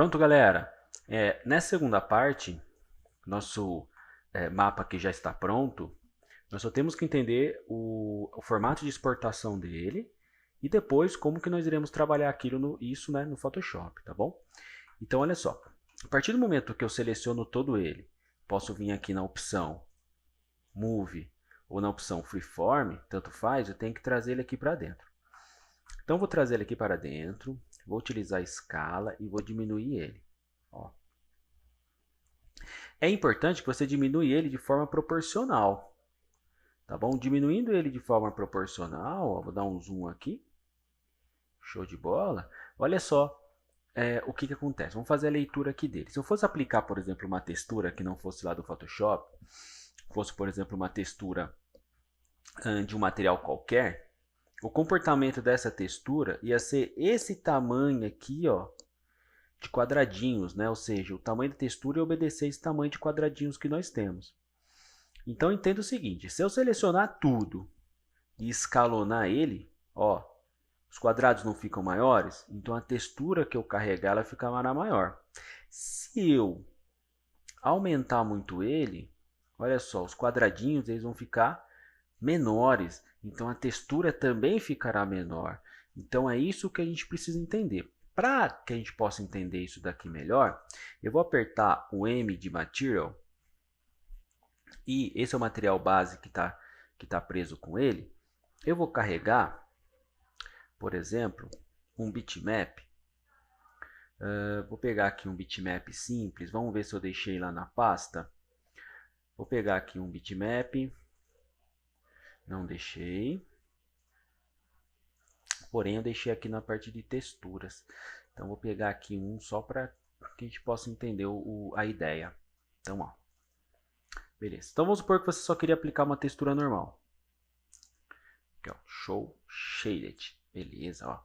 Pronto, galera? Nessa segunda parte, nosso mapa aqui já está pronto. Nós só temos que entender o formato de exportação dele e depois como que nós iremos trabalhar isso, né, no Photoshop, tá bom? Então, olha só. A partir do momento que eu seleciono todo ele, posso vir aqui na opção Move ou na opção Freeform, tanto faz, eu tenho que trazer ele aqui para dentro. Então, vou trazer ele aqui para dentro, vou utilizar a escala e vou diminuir ele. Ó. É importante que você diminua ele de forma proporcional, tá bom? Diminuindo ele de forma proporcional, ó, vou dar um zoom aqui, show de bola. Olha só o que acontece. Vamos fazer a leitura aqui dele. Se eu fosse aplicar, por exemplo, uma textura que não fosse lá do Photoshop, fosse, por exemplo, uma textura de um material qualquer, o comportamento dessa textura ia ser esse tamanho aqui, ó, de quadradinhos, né? Ou seja, o tamanho da textura ia obedecer esse tamanho de quadradinhos que nós temos. Então, entenda o seguinte, se eu selecionar tudo e escalonar ele, ó, os quadrados não ficam maiores, então a textura que eu carregar ela ficará maior. Se eu aumentar muito ele, olha só, os quadradinhos eles vão ficar menores, então a textura também ficará menor. Então é isso que a gente precisa entender. Para que a gente possa entender isso daqui melhor, eu vou apertar o M de Material, e esse é o material base que tá preso com ele. Eu vou carregar, por exemplo, um bitmap. Vou pegar aqui um bitmap simples, vamos ver se eu deixei lá na pasta. Vou pegar aqui um bitmap, não deixei, porém eu deixei aqui na parte de texturas. Então vou pegar aqui um só para que a gente possa entender a ideia. Então, ó, beleza. Então vamos supor que você só queria aplicar uma textura normal. Aqui, ó, Show Shaded, beleza, ó.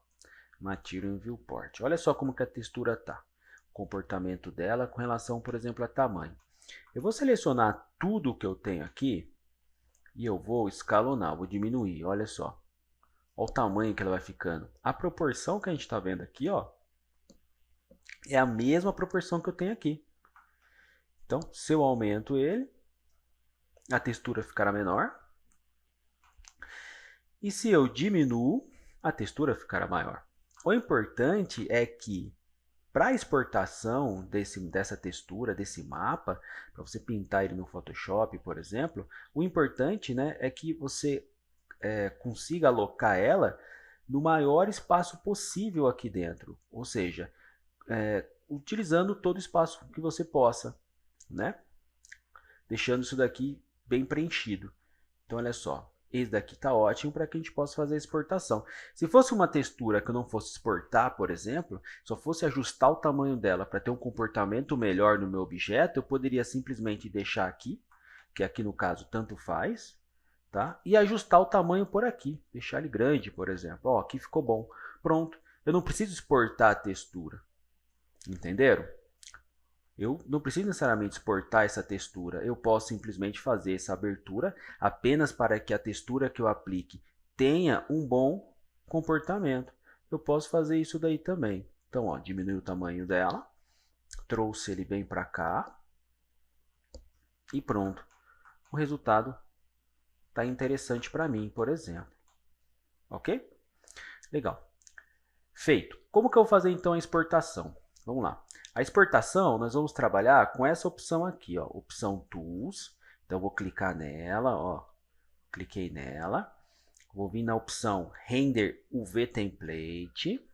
Material in Viewport. Olha só como que a textura tá. O comportamento dela com relação, por exemplo, a tamanho. Eu vou selecionar tudo que eu tenho aqui e eu vou escalonar, vou diminuir, olha só. Olha o tamanho que ela vai ficando. A proporção que a gente está vendo aqui, ó, é a mesma proporção que eu tenho aqui. Então, se eu aumento ele, a textura ficará menor. E se eu diminuo, a textura ficará maior. O importante é que, para a exportação dessa textura, desse mapa, para você pintar ele no Photoshop, por exemplo, o importante, né, é que você consiga alocar ela no maior espaço possível aqui dentro. Ou seja, utilizando todo o espaço que você possa, né? Deixando isso daqui bem preenchido. Então, olha só. Esse daqui está ótimo para que a gente possa fazer a exportação. Se fosse uma textura que eu não fosse exportar, por exemplo, só fosse ajustar o tamanho dela para ter um comportamento melhor no meu objeto, eu poderia simplesmente deixar aqui, que aqui no caso tanto faz, tá? E ajustar o tamanho por aqui, deixar ele grande, por exemplo. Ó, aqui ficou bom. Pronto. Eu não preciso exportar a textura. Entenderam? Eu não preciso necessariamente exportar essa textura, eu posso simplesmente fazer essa abertura apenas para que a textura que eu aplique tenha um bom comportamento. Eu posso fazer isso daí também. Então, ó, diminui o tamanho dela, trouxe ele bem para cá e pronto. O resultado está interessante para mim, por exemplo. Ok? Legal. Feito. Como que eu vou fazer então a exportação? Vamos lá. A exportação, nós vamos trabalhar com essa opção aqui, ó, opção Tools. Então, eu vou clicar nela, ó, cliquei nela. Vou vir na opção Render UV Template.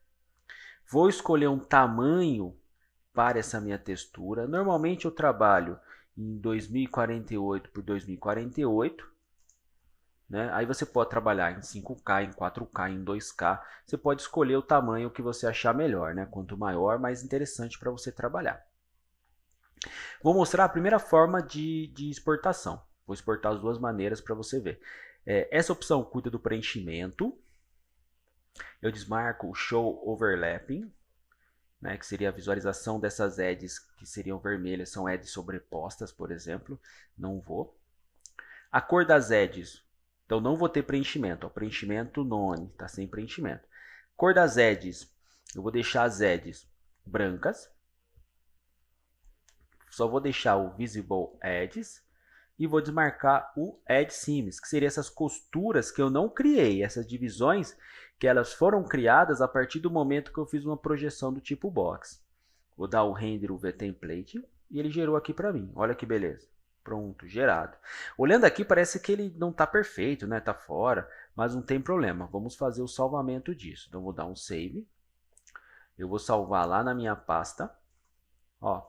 Vou escolher um tamanho para essa minha textura. Normalmente, eu trabalho em 2048 por 2048. Né? Aí você pode trabalhar em 5K, em 4K, em 2K. Você pode escolher o tamanho que você achar melhor. Né? Quanto maior, mais interessante para você trabalhar. Vou mostrar a primeira forma de exportação. Vou exportar as duas maneiras para você ver. Essa opção cuida do preenchimento. Eu desmarco o Show Overlapping, né, que seria a visualização dessas edges que seriam vermelhas, são edges sobrepostas, por exemplo. Não vou. A cor das edges. Então, não vou ter preenchimento. Ó, preenchimento none, está sem preenchimento. Cor das edges. Eu vou deixar as edges brancas. só vou deixar o Visible Edges e vou desmarcar o Edge Seams, que seriam essas costuras que eu não criei, essas divisões que elas foram criadas a partir do momento que eu fiz uma projeção do tipo box. Vou dar o Render UV Template e ele gerou aqui para mim. Olha que beleza. Pronto, gerado. Olhando aqui parece que ele não está perfeito, né? Está fora, mas não tem problema. Vamos fazer o salvamento disso. Então vou dar um Save. Eu vou salvar lá na minha pasta. Ó,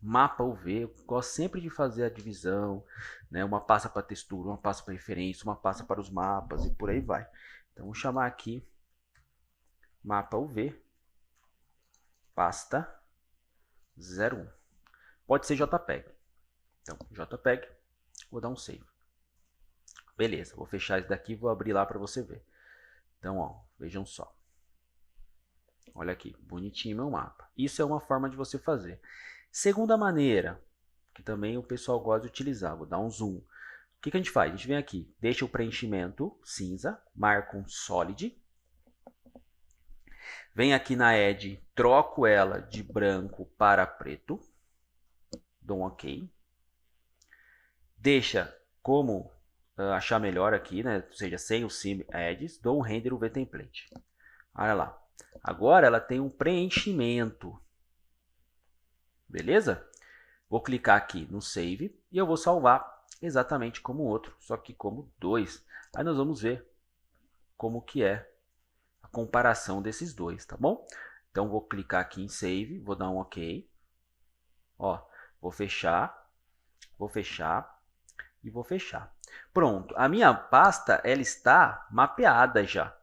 mapa UV. Eu gosto sempre de fazer a divisão, né? Uma pasta para textura, uma pasta para referência, uma pasta para os mapas e por aí vai. Então vou chamar aqui mapa UV pasta 01. Pode ser JPEG. Então, JPEG, vou dar um save. Beleza, vou fechar isso daqui e vou abrir lá para você ver. Então, ó, vejam só. Olha aqui, bonitinho meu mapa. Isso é uma forma de você fazer. Segunda maneira, que também o pessoal gosta de utilizar, vou dar um zoom. O que a gente faz? A gente vem aqui, deixa o preenchimento cinza, marca um solid. Vem aqui na Edge, troco ela de branco para preto. Dou um OK. Deixa como achar melhor aqui, né? Ou seja, sem o Seam Edges, dou um Render UV Template. Olha lá. Agora ela tem um preenchimento. Beleza? Vou clicar aqui no Save e eu vou salvar exatamente como o outro, só que como 2. Aí nós vamos ver como que é a comparação desses dois, tá bom? Então vou clicar aqui em Save, vou dar um OK. Ó, vou fechar e vou fechar. Pronto, a minha pasta ela está mapeada já.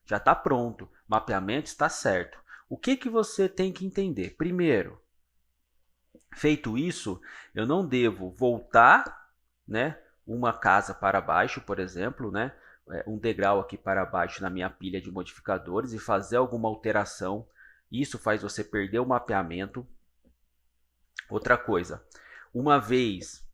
Já está pronto, mapeamento está certo. O que você tem que entender? Primeiro, feito isso, eu não devo voltar, né, uma casa para baixo, por exemplo, né, um degrau aqui para baixo na minha pilha de modificadores e fazer alguma alteração. Isso faz você perder o mapeamento. Outra coisa, uma vez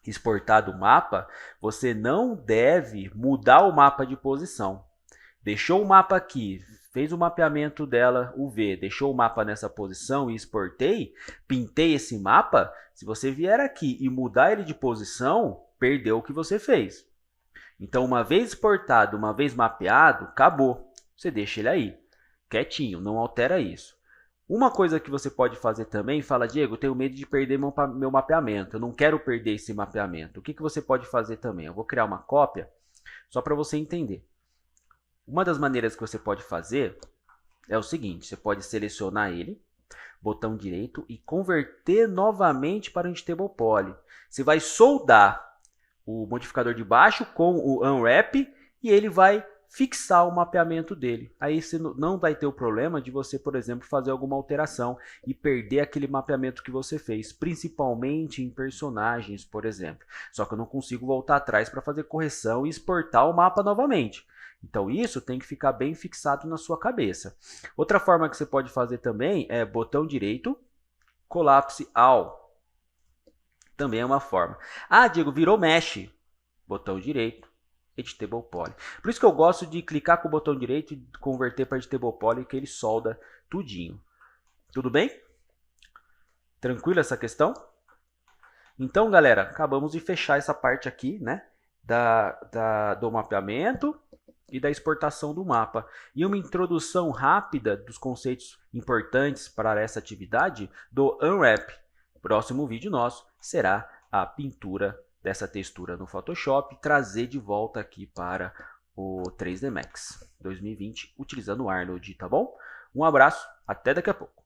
exportado o mapa, você não deve mudar o mapa de posição. Deixou o mapa aqui, fez o mapeamento dela UV, deixou o mapa nessa posição e exportei, pintei esse mapa, se você vier aqui e mudar ele de posição, perdeu o que você fez. Então, uma vez exportado, uma vez mapeado, acabou. Você deixa ele aí, quietinho, não altera isso. Uma coisa que você pode fazer também, fala, Diego, eu tenho medo de perder meu mapeamento, eu não quero perder esse mapeamento. O que você pode fazer também? Eu vou criar uma cópia, só para você entender. Uma das maneiras que você pode fazer é o seguinte, você pode selecionar ele, botão direito e converter novamente para o Editable Poly. Você vai soldar o modificador de baixo com o Unwrap e ele vai fixar o mapeamento dele. Aí você não vai ter o problema de você, por exemplo, fazer alguma alteração e perder aquele mapeamento que você fez, principalmente em personagens, por exemplo. Só que eu não consigo voltar atrás para fazer correção e exportar o mapa novamente. Então isso tem que ficar bem fixado na sua cabeça. Outra forma que você pode fazer também é botão direito, Collapse All. Também é uma forma. Ah, Diego, virou Mesh. Botão direito, Editable Poly. Por isso que eu gosto de clicar com o botão direito e converter para Editable Poly, que ele solda tudinho. Tudo bem? Tranquilo essa questão? Então, galera, acabamos de fechar essa parte aqui, né, do mapeamento e da exportação do mapa. E uma introdução rápida dos conceitos importantes para essa atividade do Unwrap. Próximo vídeo nosso será a pintura dessa textura no Photoshop, trazer de volta aqui para o 3D Max 2020, utilizando o Arnold, tá bom? Um abraço, até daqui a pouco.